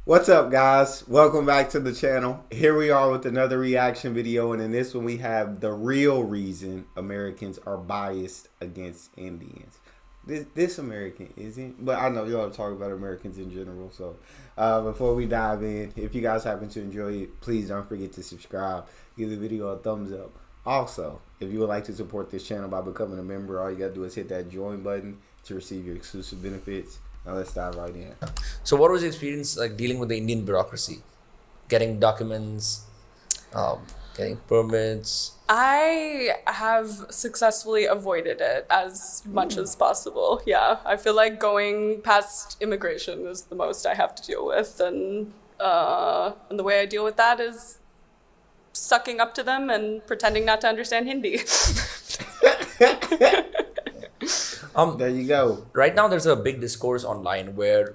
What's up, guys? Welcome back to the channel. Here we are with another reaction video, and in this one we have the real reason Americans are biased against Indians. This American isn't, but I know y'all talk about Americans in general. So before we dive in, if you guys happen to enjoy it, please don't forget to subscribe, give the video a thumbs up. Also, if you would like to support this channel by becoming a member, all you gotta do is hit that join button to receive your exclusive benefits. Now let's dive right in. So, what was your experience like dealing with the Indian bureaucracy, getting documents, getting permits? I have successfully avoided it as much as possible. Yeah, I feel like going past immigration is the most I have to deal with, and the way I deal with that is sucking up to them and pretending not to understand Hindi. There you go. Right now, there's a big discourse online where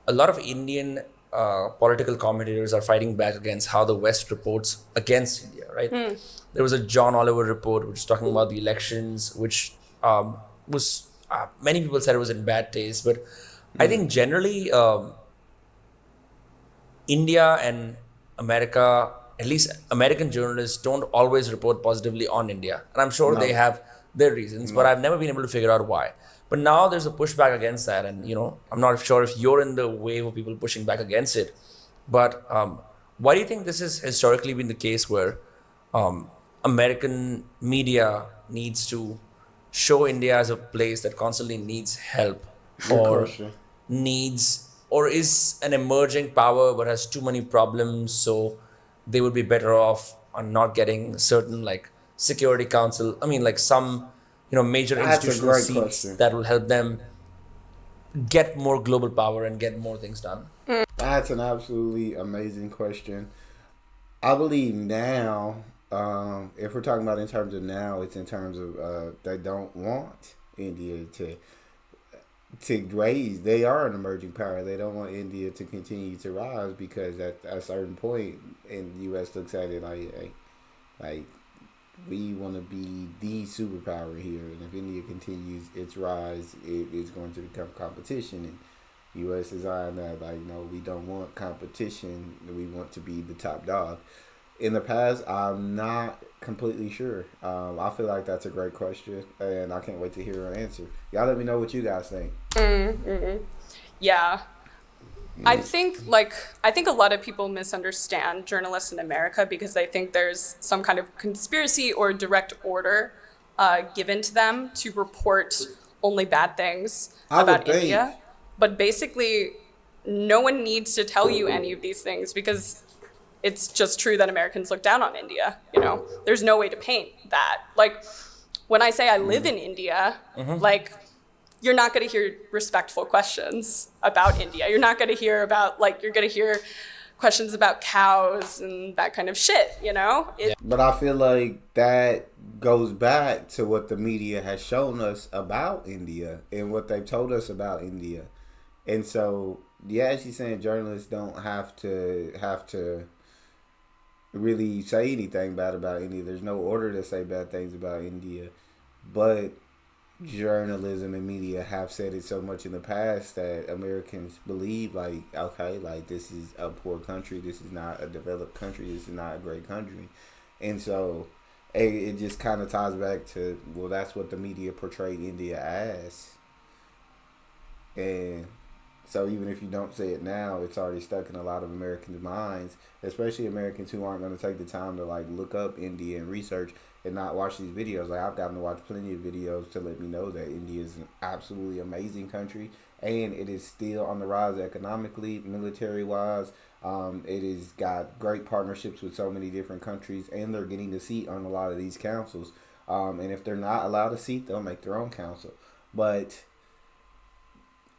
a lot of Indian political commentators are fighting back against how the West reports against India, right? There was a John Oliver report which was talking about the elections, which was many people said it was in bad taste, but I think generally India and America, at least American journalists, don't always report positively on India, and I'm sure they have their reasons, but I've never been able to figure out why. But now there's a pushback against that, and I'm not sure if you're in the wave of people pushing back against it. But why do you think this has historically been the case, where American media needs to show India as a place that constantly needs help, or or is an emerging power but has too many problems, so they would be better off on not getting certain like Security Council? I mean, like some major That's a institutional great seats question. that will help them get more global power and get more things done. That's an absolutely amazing question. I believe now, if we're talking about in terms of now, it's in terms of they don't want India to raise. They are an emerging power. They don't want India to continue to rise because at a certain point, and the U.S. looks at it like we want to be the superpower here, and if India continues its rise, it is going to become competition. And U.S. is eyeing that like, no, we don't want competition. We want to be the top dog. In the past, I'm not completely sure. I feel like that's a great question, and I can't wait to hear her answer. Y'all let me know what you guys think. Yeah. I think a lot of people misunderstand journalists in America because they think there's some kind of conspiracy or direct order given to them to report only bad things about India. But basically, no one needs to tell you any of these things because it's just true that Americans look down on India. There's no way to paint that. Like, when I say I live in India, like, you're not going to hear respectful questions about India. You're not going to hear about, you're going to hear questions about cows and that kind of shit, But I feel like that goes back to what the media has shown us about India and what they've told us about India. And so, yeah, she's saying journalists don't have to really say anything bad about India. There's no order to say bad things about India. But journalism and media have said it so much in the past that Americans believe okay, this is a poor country, this is not a developed country, this is not a great country. And so it just kind of ties back to, well, that's what the media portrayed India as. And so even if you don't say it now, it's already stuck in a lot of Americans' minds, especially Americans who aren't going to take the time to look up India and research and not watch these videos. I've gotten to watch plenty of videos to let me know that India is an absolutely amazing country, and it is still on the rise economically, military-wise. It has got great partnerships with so many different countries, and they're getting a seat on a lot of these councils. And if they're not allowed a seat, they'll make their own council. But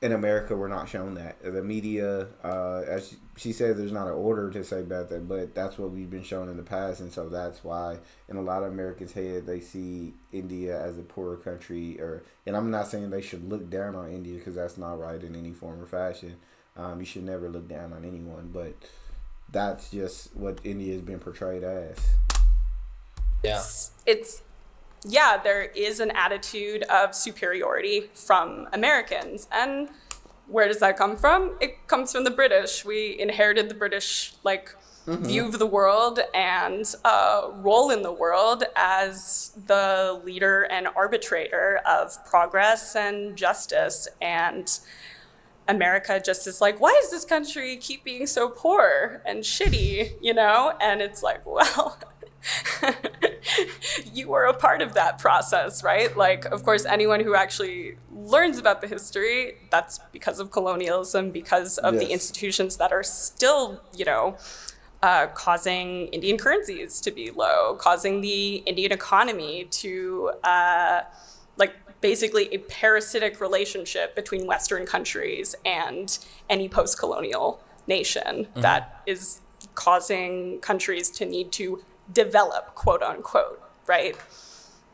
in America, we're not shown that. The media, as she said, there's not an order to say about that, but that's what we've been shown in the past, and so that's why in a lot of Americans' head, they see India as a poorer country. And I'm not saying they should look down on India, because that's not right in any form or fashion. You should never look down on anyone, but that's just what India has been portrayed as. Yeah. Yeah, there is an attitude of superiority from Americans. And where does that come from? It comes from the British. We inherited the British view of the world and role in the world as the leader and arbitrator of progress and justice. And America just is like, why does this country keep being so poor and shitty, And it's like, well, you were a part of that process, right? Like, of course, anyone who actually learns about the history, that's because of colonialism, because of the institutions that are still, causing Indian currencies to be low, causing the Indian economy to, basically a parasitic relationship between Western countries and any post-colonial nation that is causing countries to need to develop, quote unquote, right?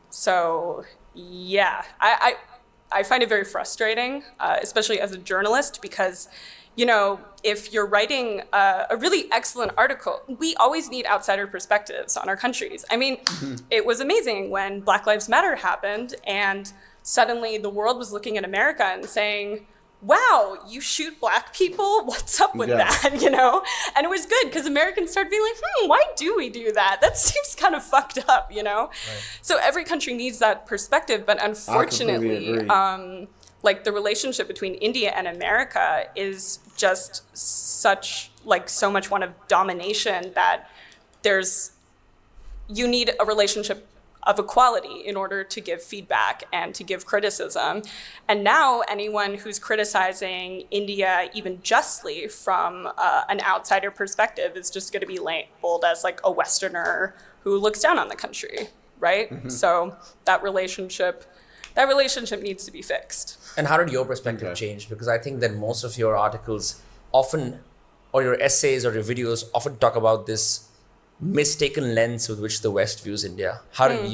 So, yeah, I find it very frustrating, especially as a journalist, because, if you're writing a really excellent article, we always need outsider perspectives on our countries. I mean, it was amazing when Black Lives Matter happened and suddenly the world was looking at America and saying, wow, you shoot Black people? What's up with that, And it was good because Americans started being like, why do we do that? That seems kind of fucked up, Right. So every country needs that perspective, but unfortunately, the relationship between India and America is just so much one of domination that you need a relationship of equality in order to give feedback and to give criticism. And now anyone who's criticizing India even justly from an outsider perspective is just going to be labeled as like a Westerner who looks down on the country, right? So that relationship needs to be fixed. And how did your perspective change? Because I think that most of your articles often, or your essays or your videos often talk about this mistaken lens with which the West views India. How did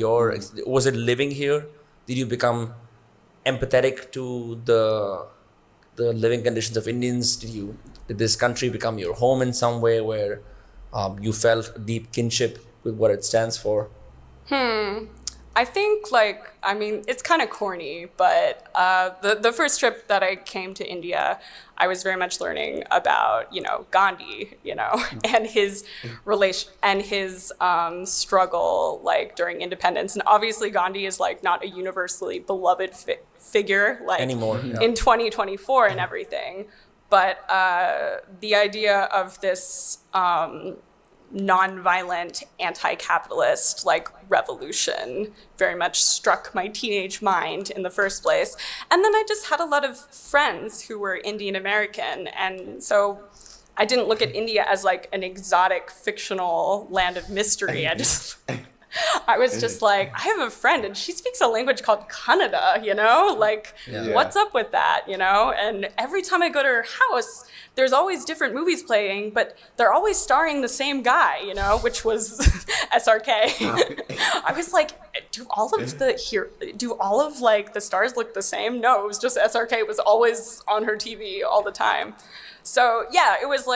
was it living here? Did you become empathetic to the living conditions of Indians? Did this country become your home in some way where you felt deep kinship with what it stands for? I think, it's kind of corny, but the first trip that I came to India, I was very much learning about, Gandhi, and his struggle, during independence. And obviously Gandhi is, not a universally beloved figure, anymore in 2024 and everything. But the idea of this non-violent anti-capitalist revolution very much struck my teenage mind in the first place. And then I just had a lot of friends who were Indian American, and so I didn't look at India as an exotic fictional land of mystery. I was just like, I have a friend and she speaks a language called Kannada, what's up with that, And every time I go to her house, there's always different movies playing, but they're always starring the same guy, which was SRK. I was like, do all of the stars look the same? No, it was just SRK was always on her TV all the time. So yeah, it was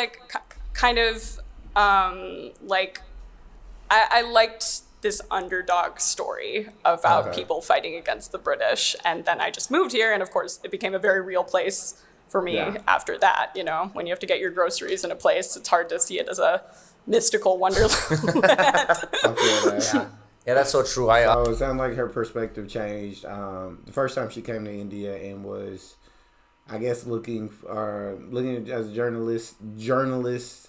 I liked this underdog story about people fighting against the British. And then I just moved here. And of course, it became a very real place for me after that. When you have to get your groceries in a place, it's hard to see it as a mystical wonderland. I feel that. Yeah, that's so true. So it sounded like her perspective changed. The first time she came to India and was, I guess, looking as a journalist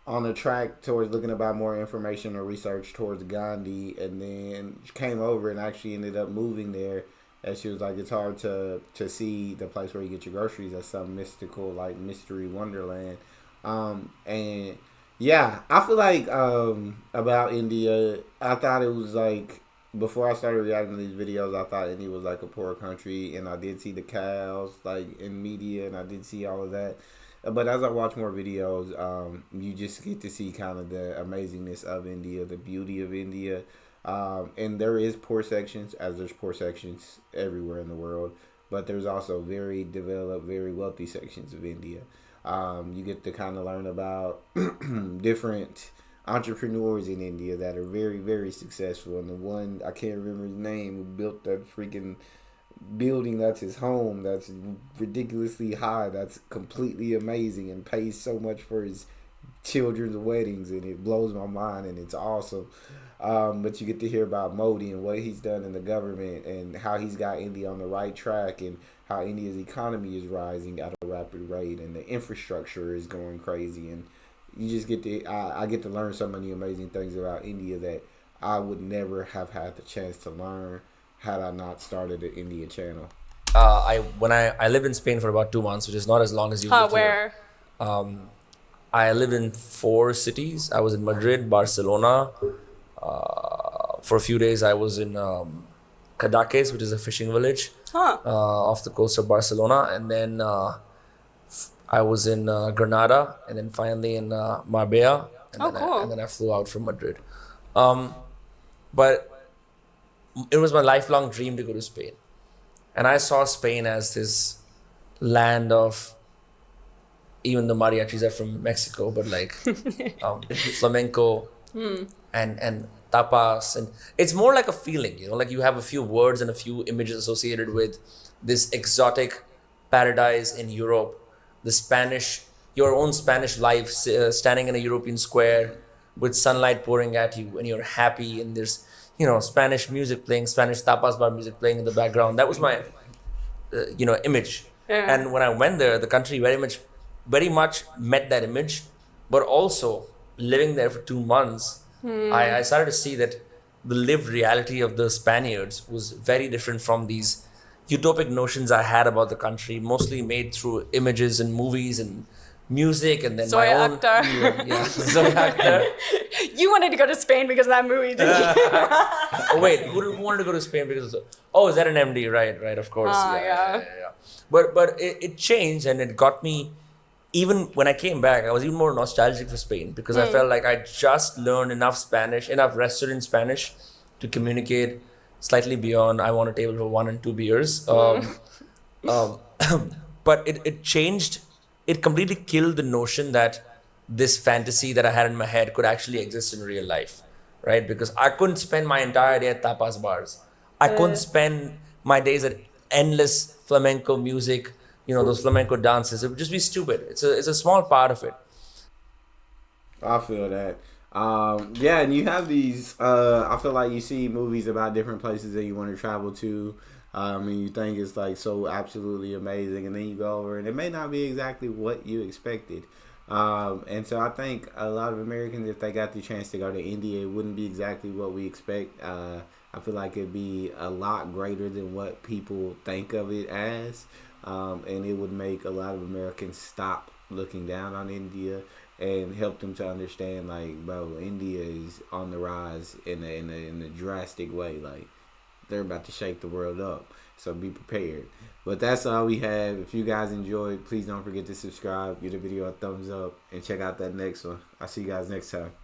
on a track towards looking about more information or research towards Gandhi, and then she came over and actually ended up moving there. And she was like, it's hard to see the place where you get your groceries as some mystical, mystery wonderland. And yeah, I feel like about India, I thought it was before I started reacting to these videos, I thought India was a poor country, and I did see the cows in media, and I did see all of that. But as I watch more videos, you just get to see kind of the amazingness of India, the beauty of India. And there is poor sections, as there's poor sections everywhere in the world. But there's also very developed, very wealthy sections of India. You get to kind of learn about different entrepreneurs in India that are very, very successful. And the one, I can't remember his name, who built that freaking building that's his home, that's ridiculously high, that's completely amazing, and pays so much for his children's weddings, and it blows my mind, and it's awesome. But you get to hear about Modi and what he's done in the government, and how he's got India on the right track, and how India's economy is rising at a rapid rate, and the infrastructure is going crazy, and you just get to I get to learn so many amazing things about India that I would never have had the chance to learn had I not started an India channel. I lived in Spain for about 2 months, which is not as long as you lived here. Where? I lived in 4 cities. I was in Madrid, Barcelona. For a few days, I was in Cadaqués, which is a fishing village off the coast of Barcelona, and then I was in Granada, and then finally in Marbella, and Cool. and then I flew out from Madrid. Um, but it was my lifelong dream to go to Spain, and I saw Spain as this land of, even the mariachis are from Mexico, but like flamenco and tapas, and it's more like a feeling, like you have a few words and a few images associated with this exotic paradise in Europe, the Spanish, your own Spanish life, standing in a European square with sunlight pouring at you, and you're happy, and there's Spanish music playing, Spanish tapas bar music playing in the background. That was my image. Yeah. And when I went there, the country very much met that image. But also living there for 2 months, I started to see that the lived reality of the Spaniards was very different from these utopic notions I had about the country, mostly made through images and movies and music, and then Zoya my own Akhtar. Zoya Akhtar. You wanted to go to Spain because of that movie, didn't you? Oh wait, who wanted to go to Spain because of, oh, is that an MD? Right, of course. Yeah. But it changed, and it got me. Even when I came back, I was even more nostalgic for Spain, because I felt like I just learned enough Spanish, enough restaurant Spanish to communicate slightly beyond I want a table for 1 and 2 beers. Um, but it changed. It completely killed the notion that this fantasy that I had in my head could actually exist in real life, right? Because I couldn't spend my entire day at tapas bars. I couldn't spend my days at endless flamenco music, those flamenco dances. It would just be stupid. It's a small part of it. I feel that. Yeah, and you have these. I feel like you see movies about different places that you want to travel to. And you think it's like so absolutely amazing, and then you go over, and it may not be exactly what you expected. And so I think a lot of Americans, if they got the chance to go to India, it wouldn't be exactly what we expect. I feel like it'd be a lot greater than what people think of it as. And it would make a lot of Americans stop looking down on India and help them to understand, like, bro, India is on the rise in a drastic way. Like, they're about to shake the world up, so be prepared. But that's all we have. If you guys enjoyed, please don't forget to subscribe, give the video a thumbs up, and check out that next one. I'll see you guys next time.